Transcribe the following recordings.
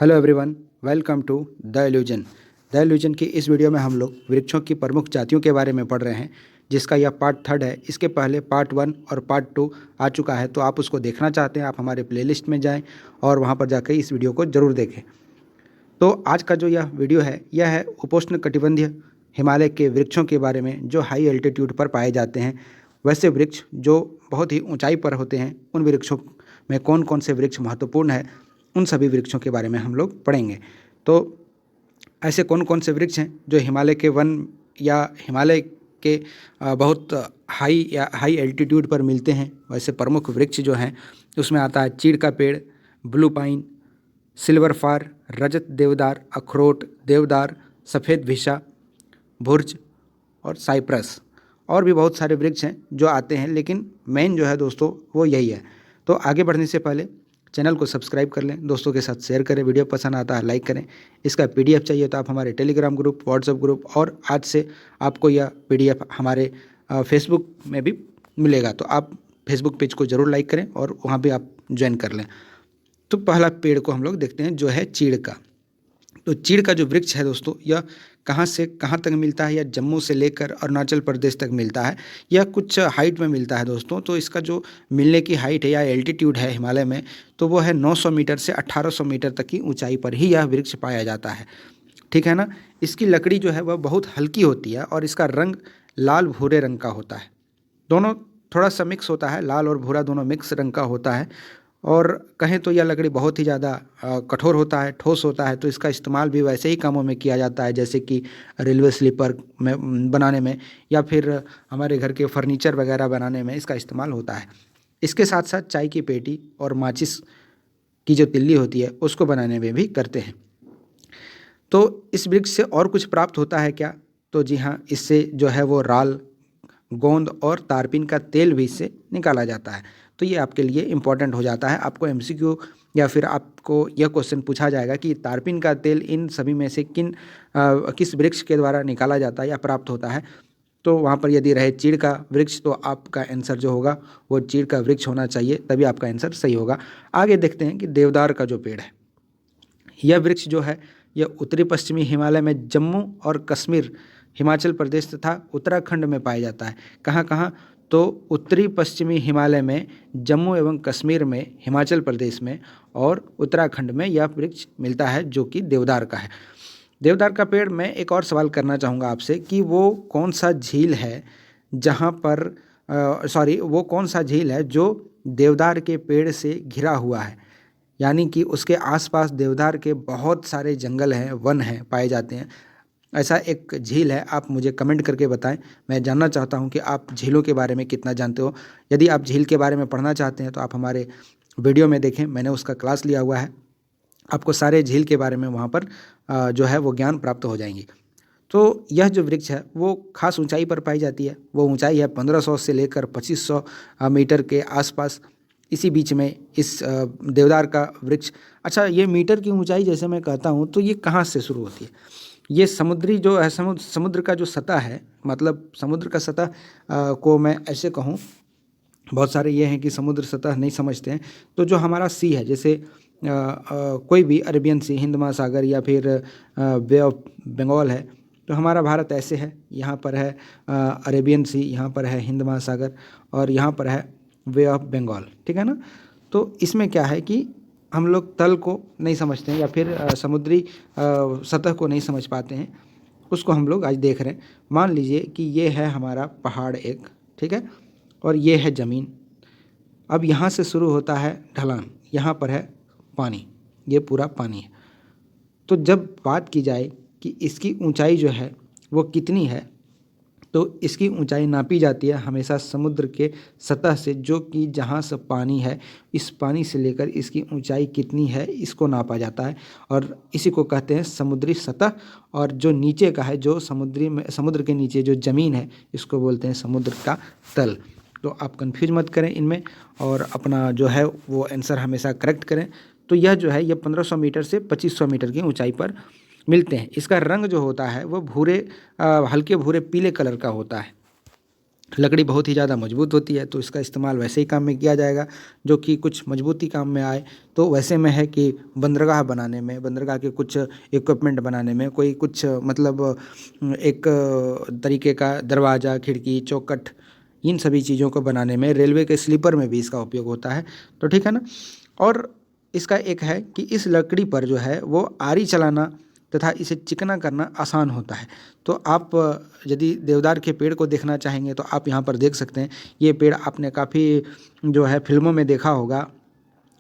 Hello everyone, welcome to the illusion. The illusion की इस video में हम लोग वृक्षों की प्रमुख जातियों के बारे में पढ़ रहे हैं, जिसका यह पार्ट 3 है। इसके पहले पार्ट 1 और पार्ट 2 आ चुका है, तो आप उसको देखना चाहते हैं आप हमारे प्लेलिस्ट में जाएं और वहां पर जाकर इस वीडियो को ज़रूर देखें। तो आज का जो यह वीडियो है, यह है उपोष्ण कटिबंधीय हिमालय के वृक्षों के बारे में जो हाई एल्टीट्यूड पर पाए जाते हैं। वैसे वृक्ष जो बहुत ही ऊंचाई पर होते हैं, उन वृक्षों में कौन कौन से वृक्ष महत्वपूर्ण है, उन सभी वृक्षों के बारे में हम लोग पढ़ेंगे। तो ऐसे कौन कौन से वृक्ष हैं जो हिमालय के वन या हिमालय के बहुत हाई एल्टीट्यूड पर मिलते हैं। वैसे प्रमुख वृक्ष जो हैं उसमें आता है चीड़ का पेड़, ब्लू पाइन, सिल्वर फार, रजत देवदार, अखरोट देवदार, सफ़ेद भिसा, भुर्ज और साइप्रस। और भी बहुत सारे वृक्ष हैं जो आते हैं, लेकिन मेन जो है दोस्तों वो यही है। तो आगे बढ़ने से पहले चैनल को सब्सक्राइब कर लें, दोस्तों के साथ शेयर करें, वीडियो पसंद आता है लाइक करें। इसका पीडीएफ चाहिए तो आप हमारे टेलीग्राम ग्रुप, व्हाट्सएप ग्रुप और आज से आपको यह पीडीएफ हमारे फेसबुक में भी मिलेगा, तो आप फेसबुक पेज को ज़रूर लाइक करें और वहाँ भी आप ज्वाइन कर लें। तो पहला पेड़ को हम लोग देखते हैं जो है चीड़ का। तो चीड़ का जो वृक्ष है दोस्तों, यह कहाँ से कहाँ तक मिलता है? यह जम्मू से लेकर अरुणाचल प्रदेश तक मिलता है। यह कुछ हाइट में मिलता है दोस्तों। तो इसका जो मिलने की हाइट है या एल्टीट्यूड है हिमालय में, तो वो है 900 मीटर से 1800 मीटर तक की ऊंचाई पर ही यह वृक्ष पाया जाता है। ठीक है ना। इसकी लकड़ी जो है वह बहुत हल्की होती है और इसका रंग लाल भूरे रंग का होता है। दोनों थोड़ा सा मिक्स होता है, लाल और भूरा दोनों मिक्स रंग का होता है। और कहें तो यह लकड़ी बहुत ही ज़्यादा कठोर होता है, ठोस होता है। तो इसका इस्तेमाल भी वैसे ही कामों में किया जाता है, जैसे कि रेलवे स्लीपर में बनाने में या फिर हमारे घर के फर्नीचर वगैरह बनाने में इसका इस्तेमाल होता है। इसके साथ साथ चाय की पेटी और माचिस की जो तिल्ली होती है उसको बनाने में भी करते हैं। तो इस वृक्ष से और कुछ प्राप्त होता है क्या? तो जी हाँ, इससे जो है वो राल, गोंद और तारपीन का तेल भी इससे निकाला जाता है। तो ये आपके लिए इम्पॉर्टेंट हो जाता है। आपको एमसीक्यू या फिर आपको यह क्वेश्चन पूछा जाएगा कि तारपीन का तेल इन सभी में से किस वृक्ष के द्वारा निकाला जाता है या प्राप्त होता है। तो वहाँ पर यदि रहे चीड़ का वृक्ष, तो आपका आंसर जो होगा वो चीड़ का वृक्ष होना चाहिए, तभी आपका आंसर सही होगा। आगे देखते हैं कि देवदार का जो पेड़ है, यह वृक्ष जो है यह उत्तरी पश्चिमी हिमालय में जम्मू और कश्मीर, हिमाचल प्रदेश तथा उत्तराखंड में पाया जाता है। कहाँ कहाँ? तो उत्तरी पश्चिमी हिमालय में, जम्मू एवं कश्मीर में, हिमाचल प्रदेश में और उत्तराखंड में यह वृक्ष मिलता है, जो कि देवदार का है। देवदार का पेड़, मैं एक और सवाल करना चाहूँगा आपसे कि वो कौन सा झील है जहाँ पर वो कौन सा झील है जो देवदार के पेड़ से घिरा हुआ है, यानी कि उसके आसपास देवदार के बहुत सारे जंगल हैं, वन हैं, पाए जाते हैं। ऐसा एक झील है, आप मुझे कमेंट करके बताएं। मैं जानना चाहता हूं कि आप झीलों के बारे में कितना जानते हो। यदि आप झील के बारे में पढ़ना चाहते हैं तो आप हमारे वीडियो में देखें, मैंने उसका क्लास लिया हुआ है। आपको सारे झील के बारे में वहाँ पर जो है वो ज्ञान प्राप्त हो जाएंगी। तो यह जो वृक्ष है वो खास ऊंचाई पर पाई जाती है। वो ऊंचाई है 1500 से लेकर 2500 मीटर के आसपास, इसी बीच में इस देवदार का वृक्ष। अच्छा, ये मीटर की ऊंचाई जैसे मैं कहता हूँ तो ये कहाँ से शुरू होती है? ये समुद्री जो है, समुद्र का जो सतह है, मतलब समुद्र का सतह को मैं ऐसे कहूँ, बहुत सारे ये हैं कि समुद्र सतह नहीं समझते हैं। तो जो हमारा सी है, जैसे कोई भी अरेबियन सी, हिंद महासागर या फिर बे ऑफ बंगाल है, तो हमारा भारत ऐसे है। यहाँ पर है अरेबियन सी, यहाँ पर है हिंद महासागर और यहाँ पर है वे ऑफ बंगाल। ठीक है ना। तो इसमें क्या है कि हम लोग तल को नहीं समझते हैं या फिर समुद्री सतह को नहीं समझ पाते हैं, उसको हम लोग आज देख रहे हैं। मान लीजिए कि ये है हमारा पहाड़ एक, ठीक है, और ये है ज़मीन। अब यहाँ से शुरू होता है ढलान, यहाँ पर है पानी, ये पूरा पानी है। तो जब बात की जाए कि इसकी ऊंचाई जो है वो कितनी है, तो इसकी ऊंचाई नापी जाती है हमेशा समुद्र के सतह से, जो कि जहाँ से पानी है, इस पानी से लेकर इसकी ऊंचाई कितनी है इसको नापा जाता है, और इसी को कहते हैं समुद्री सतह। और जो नीचे का है, जो समुद्र के नीचे जो ज़मीन है, इसको बोलते हैं समुद्र का तल। तो आप कंफ्यूज मत करें इनमें और अपना जो है वो आंसर हमेशा करेक्ट करें। तो यह जो है ये 1500 मीटर से 2500 मीटर की ऊंचाई पर मिलते हैं। इसका रंग जो होता है वो भूरे, हल्के भूरे पीले कलर का होता है। लकड़ी बहुत ही ज़्यादा मजबूत होती है, तो इसका इस्तेमाल वैसे ही काम में किया जाएगा जो कि कुछ मजबूती काम में आए। तो वैसे में है कि बंदरगाह बनाने में, बंदरगाह के कुछ इक्विपमेंट बनाने में, कोई कुछ मतलब एक तरीके का दरवाज़ा, खिड़की, चौखट, इन सभी चीज़ों को बनाने में, रेलवे के स्लीपर में भी इसका उपयोग होता है। तो ठीक है ना। और इसका एक है कि इस लकड़ी पर जो है वो आरी चलाना तथा इसे चिकना करना आसान होता है। तो आप यदि देवदार के पेड़ को देखना चाहेंगे तो आप यहाँ पर देख सकते हैं। ये पेड़ आपने काफ़ी जो है फिल्मों में देखा होगा,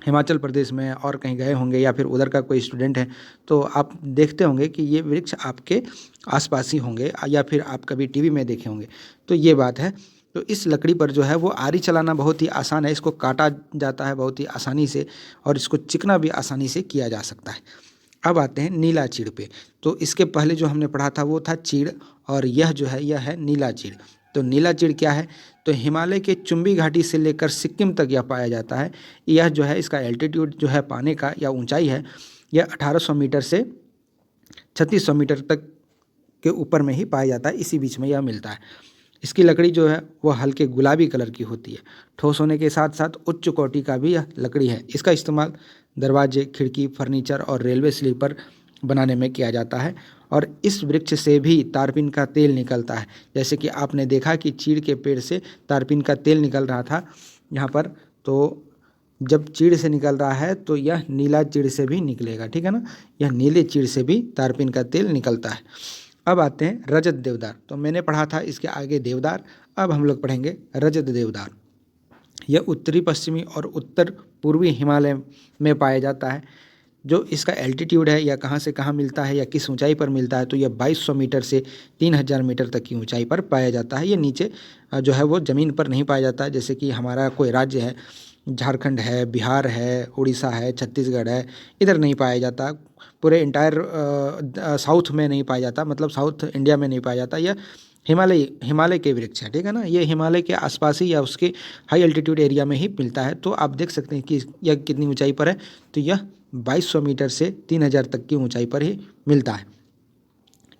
हिमाचल प्रदेश में और कहीं गए होंगे या फिर उधर का कोई स्टूडेंट है तो आप देखते होंगे कि ये वृक्ष आपके आसपास ही होंगे या फिर आप कभी टीवी में देखे होंगे। तो ये बात है। तो इस लकड़ी पर जो है वो आरी चलाना बहुत ही आसान है, इसको काटा जाता है बहुत ही आसानी से और इसको चिकना भी आसानी से किया जा सकता है। अब आते हैं नीला चीड़ पे। तो इसके पहले जो हमने पढ़ा था वो था चीड़, और यह जो है यह है नीला चीड़। तो नीला चीड़ क्या है? तो हिमालय के चुंबी घाटी से लेकर सिक्किम तक यह पाया जाता है। यह जो है इसका एल्टीट्यूड जो है पाने का या ऊंचाई है, यह 1800 मीटर से 3600 मीटर तक के ऊपर में ही पाया जाता है, इसी बीच में यह मिलता है। इसकी लकड़ी जो है वह हल्के गुलाबी कलर की होती है। ठोस होने के साथ साथ उच्च कोटि का भी यह लकड़ी है। इसका इस्तेमाल दरवाजे, खिड़की, फर्नीचर और रेलवे स्लीपर बनाने में किया जाता है। और इस वृक्ष से भी तारपीन का तेल निकलता है। जैसे कि आपने देखा कि चीड़ के पेड़ से तारपीन का तेल निकल रहा था यहाँ पर, तो जब चीड़ से निकल रहा है तो यह नीला चीड़ से भी निकलेगा, ठीक है ना। यह नीले चीड़ से भी तारपीन का तेल निकलता है। अब आते हैं रजत देवदार। तो मैंने पढ़ा था इसके आगे देवदार, अब हम लोग पढ़ेंगे रजत देवदार। यह उत्तरी पश्चिमी और उत्तर पूर्वी हिमालय में पाया जाता है। जो इसका एल्टीट्यूड है या कहाँ से कहाँ मिलता है या किस ऊंचाई पर मिलता है, तो यह 2200 मीटर से 3000 मीटर तक की ऊंचाई पर पाया जाता है। ये नीचे जो है वो ज़मीन पर नहीं पाया जाता है। जैसे कि हमारा कोई राज्य है, झारखंड है, बिहार है, उड़ीसा है, छत्तीसगढ़ है, इधर नहीं पाया जाता। पूरे इंटायर साउथ में नहीं पाया जाता, मतलब साउथ इंडिया में नहीं पाया जाता। यह हिमालय के वृक्ष है, ठीक है ना। ये हिमालय के आसपास ही या उसके हाई एल्टीट्यूड एरिया में ही मिलता है। तो आप देख सकते हैं कि यह कितनी ऊंचाई पर है। तो यह 2200 मीटर से 3000 तक की ऊंचाई पर ही मिलता है।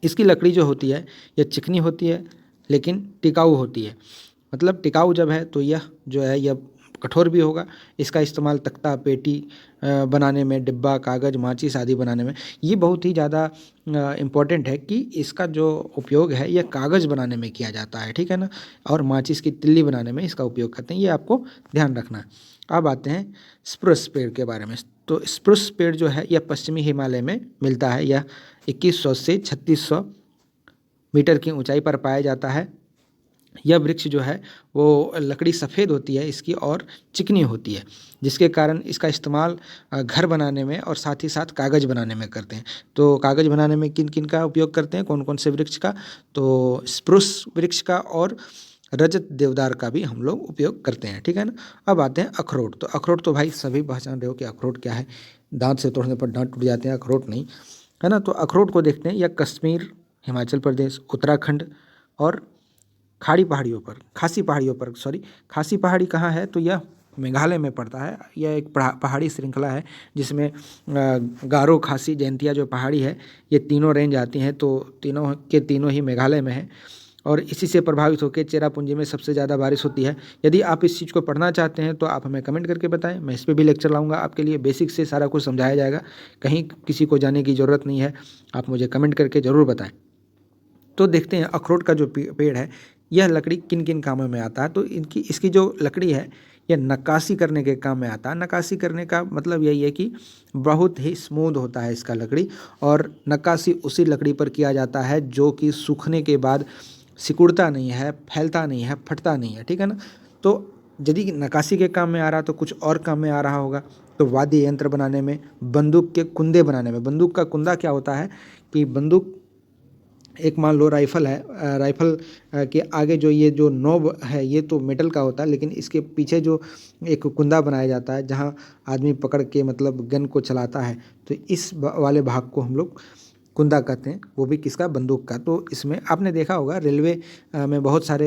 इसकी लकड़ी जो होती है यह चिकनी होती है लेकिन टिकाऊ होती है। मतलब टिकाऊ जब है तो यह जो है यह कठोर भी होगा। इसका इस्तेमाल तख्ता, पेटी बनाने में, डिब्बा, कागज़, माचिस आदि बनाने में, ये बहुत ही ज़्यादा इम्पोर्टेंट है कि इसका जो उपयोग है यह कागज़ बनाने में किया जाता है, ठीक है ना। और माचिस की तिल्ली बनाने में इसका उपयोग करते हैं, ये आपको ध्यान रखना है। अब आते हैं स्प्रूस पेड़ के बारे में। तो स्प्रूस पेड़ जो है यह पश्चिमी हिमालय में मिलता है। यह 2100 से 3600 मीटर की ऊंचाई पर पाया जाता है। यह वृक्ष जो है वो लकड़ी सफ़ेद होती है इसकी और चिकनी होती है, जिसके कारण इसका इस्तेमाल घर बनाने में और साथ ही साथ कागज़ बनाने में करते हैं। तो कागज़ बनाने में किन किन का उपयोग करते हैं, कौन कौन से वृक्ष का? तो स्प्रूस वृक्ष का और रजत देवदार का भी हम लोग उपयोग करते हैं, ठीक है ना। अब आते हैं अखरोट। तो अखरोट तो भाई सभी पहचान रहे हो कि अखरोट क्या है। दांत से तोड़ने पर दांत टूट जाते हैं, अखरोट नहीं, है ना। तो अखरोट को देखते हैं। यह कश्मीर, हिमाचल प्रदेश, उत्तराखंड और खासी पहाड़ी कहाँ है? तो यह मेघालय में पड़ता है। यह एक पहाड़ी श्रृंखला है जिसमें गारो, खासी, जयंतिया जो पहाड़ी है ये तीनों रेंज आती हैं। तो तीनों के तीनों ही मेघालय में है और इसी से प्रभावित होकर चेरापूंजी में सबसे ज़्यादा बारिश होती है। यदि आप इस चीज़ को पढ़ना चाहते हैं तो आप हमें कमेंट करके बताएं, मैं इस पर भी लेक्चर लाऊंगा आपके लिए। बेसिक से सारा कुछ समझाया जाएगा, कहीं किसी को जाने की ज़रूरत नहीं है। आप मुझे कमेंट करके ज़रूर बताएं। तो देखते हैं अखरोट का जो पेड़ है यह लकड़ी किन किन कामों में आता है। तो इसकी जो लकड़ी है यह नक्काशी करने के काम में आता है। नक्काशी करने का मतलब यही है कि बहुत ही स्मूथ होता है इसका लकड़ी, और नक्काशी उसी लकड़ी पर किया जाता है जो कि सूखने के बाद सिकुड़ता नहीं है, फैलता नहीं है, फटता नहीं है, ठीक है ना। तो यदि नक्काशी के काम में आ रहा तो कुछ और काम में आ रहा होगा। तो वाद्य यंत्र बनाने में, बंदूक के कुंदे बनाने में। बंदूक का कुंदा क्या होता है कि बंदूक, एक मान लो राइफ़ल है, राइफ़ल के आगे जो ये जो नॉब है ये तो मेटल का होता है, लेकिन इसके पीछे जो एक कुंदा बनाया जाता है जहाँ आदमी पकड़ के मतलब गन को चलाता है, तो इस वाले भाग को हम लोग कुंदा कहते हैं, वो भी किसका, बंदूक का। तो इसमें आपने देखा होगा रेलवे में बहुत सारे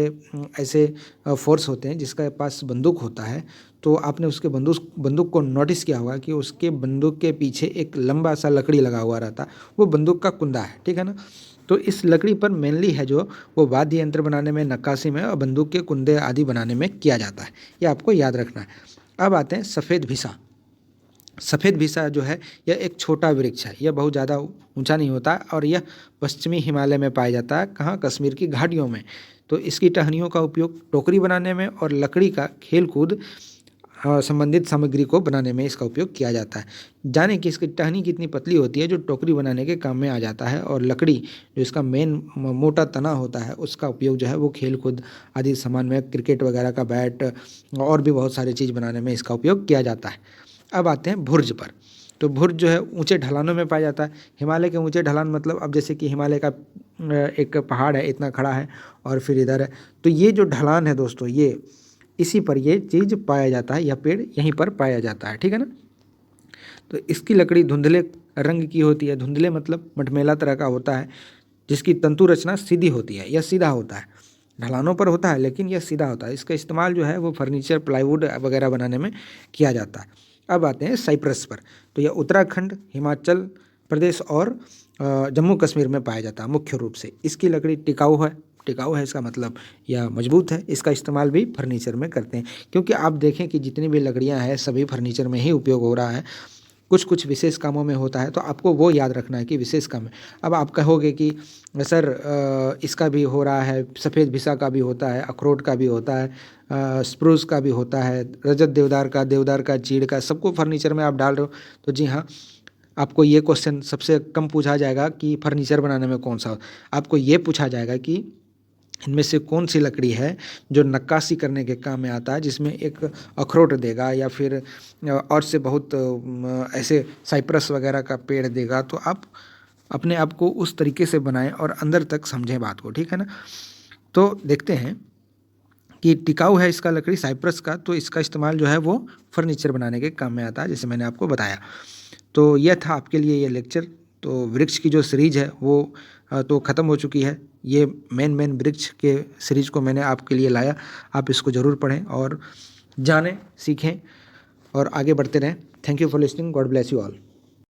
ऐसे फोर्स होते हैं जिसके पास बंदूक होता है, तो आपने उसके बंदूक को नोटिस किया होगा कि उसके बंदूक के पीछे एक लंबा सा लकड़ी लगा हुआ रहता, वो बंदूक का कुंदा है, ठीक है ना। तो इस लकड़ी पर मेनली है जो वो वाद्य यंत्र बनाने में, नक्काशी में और बंदूक के कुंदे आदि बनाने में किया जाता है, ये आपको याद रखना है। अब आते हैं सफ़ेद भिसा। सफ़ेद भिसा जो है यह एक छोटा वृक्ष है, यह बहुत ज़्यादा ऊंचा नहीं होता और यह पश्चिमी हिमालय में पाया जाता है। कहाँ, कश्मीर की घाटियों में। तो इसकी टहनियों का उपयोग टोकरी बनाने में और लकड़ी का खेल कूद संबंधित सामग्री को बनाने में इसका उपयोग किया जाता है। जाने कि इसकी टहनी कितनी पतली होती है जो टोकरी बनाने के काम में आ जाता है, और लकड़ी जो इसका मेन मोटा तना होता है उसका उपयोग जो है वो खेल कूद आदि सामान में, क्रिकेट वगैरह का बैट और भी बहुत सारी चीज़ बनाने में इसका उपयोग किया जाता है। अब आते हैं भुर्ज पर। तो भुर्ज जो है ऊंचे ढलानों में पाया जाता है। हिमालय के ऊंचे ढलान मतलब अब जैसे कि हिमालय का एक पहाड़ है, इतना खड़ा है और फिर इधर है, तो ये जो ढलान है दोस्तों, ये इसी पर ये चीज़ पाया जाता है, यह पेड़ यहीं पर पाया जाता है, ठीक है ना। तो इसकी लकड़ी धुंधले रंग की होती है। धुंधले मतलब मटमैला तरह का होता है, जिसकी तंतु रचना सीधी होती है, यह सीधा होता है। ढलानों पर होता है लेकिन यह सीधा होता है। इसका इस्तेमाल जो है वो फर्नीचर, प्लाईवुड वगैरह बनाने में किया जाता है। अब आते हैं साइप्रस पर। तो यह उत्तराखंड, हिमाचल प्रदेश और जम्मू कश्मीर में पाया जाता है मुख्य रूप से। इसकी लकड़ी टिकाऊ है। टिकाऊ है इसका मतलब यह मजबूत है। इसका इस्तेमाल भी फर्नीचर में करते हैं, क्योंकि आप देखें कि जितनी भी लकड़ियां हैं सभी फर्नीचर में ही उपयोग हो रहा है। कुछ कुछ विशेष कामों में होता है, तो आपको वो याद रखना है कि विशेष काम है। अब आप कहोगे कि सर इसका भी हो रहा है, सफ़ेद भिसा का भी होता है, अखरोट का भी होता है, स्प्रूस का भी होता है, रजत देवदार का, चीड़ का, सबको फर्नीचर में आप डाल रहे हो। तो जी हाँ, आपको ये क्वेश्चन सबसे कम पूछा जाएगा कि फर्नीचर बनाने में कौन सा, आपको ये पूछा जाएगा कि इनमें से कौन सी लकड़ी है जो नक्काशी करने के काम में आता है, जिसमें एक अखरोट देगा या फिर और से बहुत ऐसे साइप्रस वगैरह का पेड़ देगा। तो आप अपने आप को उस तरीके से बनाएं और अंदर तक समझें बात को, ठीक है ना। तो देखते हैं कि टिकाऊ है इसका लकड़ी साइप्रस का, तो इसका इस्तेमाल जो है वो फर्नीचर बनाने के काम में आता है, जैसे मैंने आपको बताया। तो यह था आपके लिए ये लेक्चर। तो वृक्ष की जो सीरीज है वो तो ख़त्म हो चुकी है। ये मेन वृक्ष के सीरीज को मैंने आपके लिए लाया। आप इसको ज़रूर पढ़ें और जानें, सीखें और आगे बढ़ते रहें। Thank you for listening. God bless you all.